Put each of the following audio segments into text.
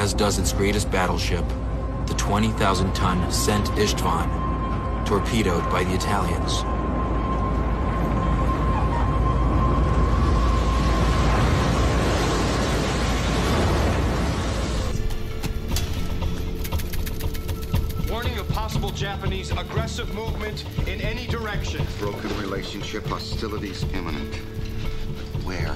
as does its greatest battleship, the 20,000-ton St. Istvan, torpedoed by the Italians. Warning of possible Japanese aggressive movement in any direction. Broken relationship, hostilities imminent. Where?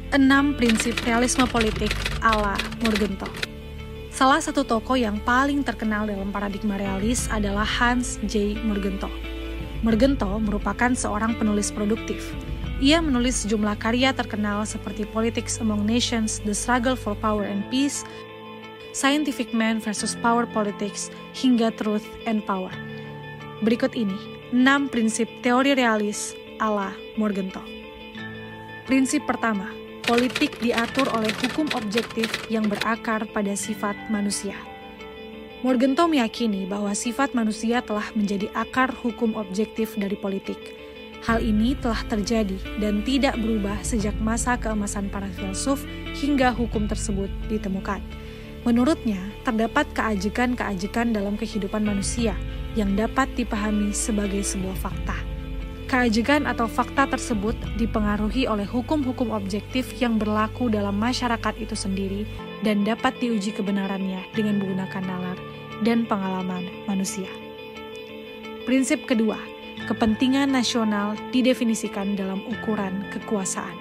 Enam prinsip realisme politik ala Morgenthau. Salah satu tokoh yang paling terkenal dalam paradigma realis adalah Hans J. Morgenthau. Morgenthau merupakan seorang penulis produktif. Ia menulis sejumlah karya terkenal seperti Politics Among Nations, The Struggle for Power and Peace, Scientific Man versus Power Politics, hingga Truth and Power. Berikut ini 6 prinsip teori realis ala Morgenthau. Prinsip pertama, politik diatur oleh hukum objektif yang berakar pada sifat manusia. Morgenthau meyakini bahwa sifat manusia telah menjadi akar hukum objektif dari politik. Hal ini telah terjadi dan tidak berubah sejak masa keemasan para filsuf hingga hukum tersebut ditemukan. Menurutnya, terdapat keajekan-keajekan dalam kehidupan manusia yang dapat dipahami sebagai sebuah fakta. Keajekan atau fakta tersebut dipengaruhi oleh hukum-hukum objektif yang berlaku dalam masyarakat itu sendiri dan dapat diuji kebenarannya dengan menggunakan nalar dan pengalaman manusia. Prinsip kedua, kepentingan nasional didefinisikan dalam ukuran kekuasaan.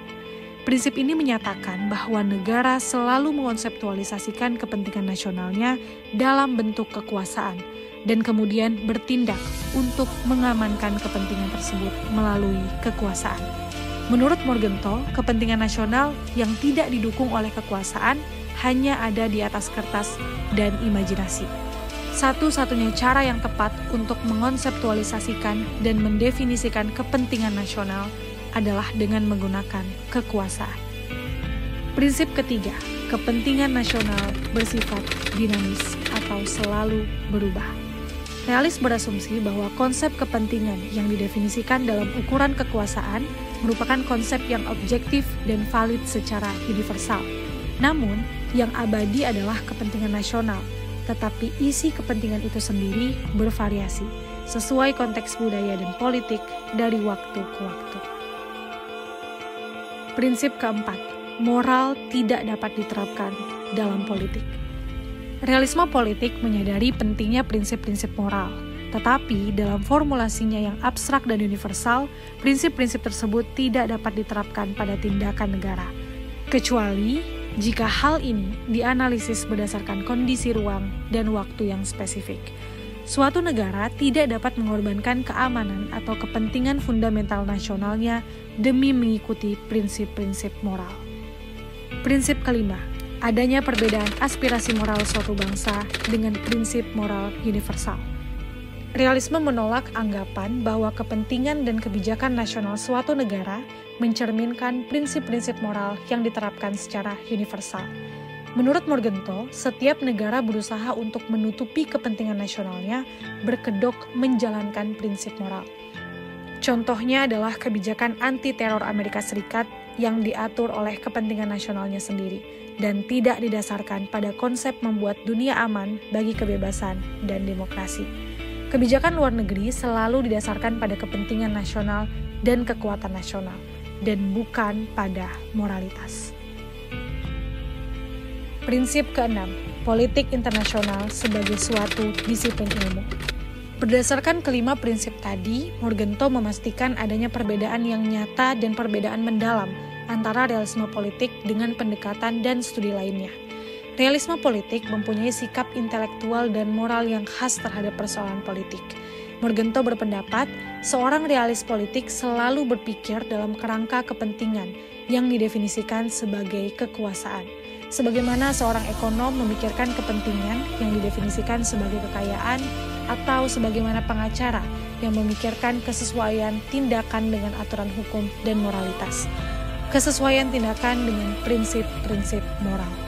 Prinsip ini menyatakan bahwa negara selalu mengonseptualisasikan kepentingan nasionalnya dalam bentuk kekuasaan dan kemudian bertindak untuk mengamankan kepentingan tersebut melalui kekuasaan. Menurut Morgenthau, kepentingan nasional yang tidak didukung oleh kekuasaan hanya ada di atas kertas dan imajinasi. Satu-satunya cara yang tepat untuk mengonseptualisasikan dan mendefinisikan kepentingan nasional adalah dengan menggunakan kekuasaan. Prinsip ketiga, kepentingan nasional bersifat dinamis atau selalu berubah. Realis berasumsi bahwa konsep kepentingan yang didefinisikan dalam ukuran kekuasaan merupakan konsep yang objektif dan valid secara universal. Namun, yang abadi adalah kepentingan nasional, tetapi isi kepentingan itu sendiri bervariasi sesuai konteks budaya dan politik dari waktu ke waktu. Prinsip keempat, moral tidak dapat diterapkan dalam politik. Realisme politik menyadari pentingnya prinsip-prinsip moral, tetapi dalam formulasinya yang abstrak dan universal, prinsip-prinsip tersebut tidak dapat diterapkan pada tindakan negara, kecuali jika hal ini dianalisis berdasarkan kondisi ruang dan waktu yang spesifik. Suatu negara tidak dapat mengorbankan keamanan atau kepentingan fundamental nasionalnya demi mengikuti prinsip-prinsip moral. Prinsip kelima, adanya perbedaan aspirasi moral suatu bangsa dengan prinsip moral universal. Realisme menolak anggapan bahwa kepentingan dan kebijakan nasional suatu negara mencerminkan prinsip-prinsip moral yang diterapkan secara universal. Menurut Morgenthau, setiap negara berusaha untuk menutupi kepentingan nasionalnya berkedok menjalankan prinsip moral. Contohnya adalah kebijakan anti-teror Amerika Serikat yang diatur oleh kepentingan nasionalnya sendiri dan tidak didasarkan pada konsep membuat dunia aman bagi kebebasan dan demokrasi. Kebijakan luar negeri selalu didasarkan pada kepentingan nasional dan kekuatan nasional, dan bukan pada moralitas. Prinsip keenam, politik internasional sebagai suatu disiplin ilmu. Berdasarkan kelima prinsip tadi, Morgenthau memastikan adanya perbedaan yang nyata dan perbedaan mendalam antara realisme politik dengan pendekatan dan studi lainnya. Realisme politik mempunyai sikap intelektual dan moral yang khas terhadap persoalan politik. Morgenthau berpendapat, seorang realis politik selalu berpikir dalam kerangka kepentingan yang didefinisikan sebagai kekuasaan. Sebagaimana seorang ekonom memikirkan kepentingan yang didefinisikan sebagai kekayaan, atau sebagaimana pengacara yang memikirkan kesesuaian tindakan dengan aturan hukum dan moralitas. Kesesuaian tindakan dengan prinsip-prinsip moral.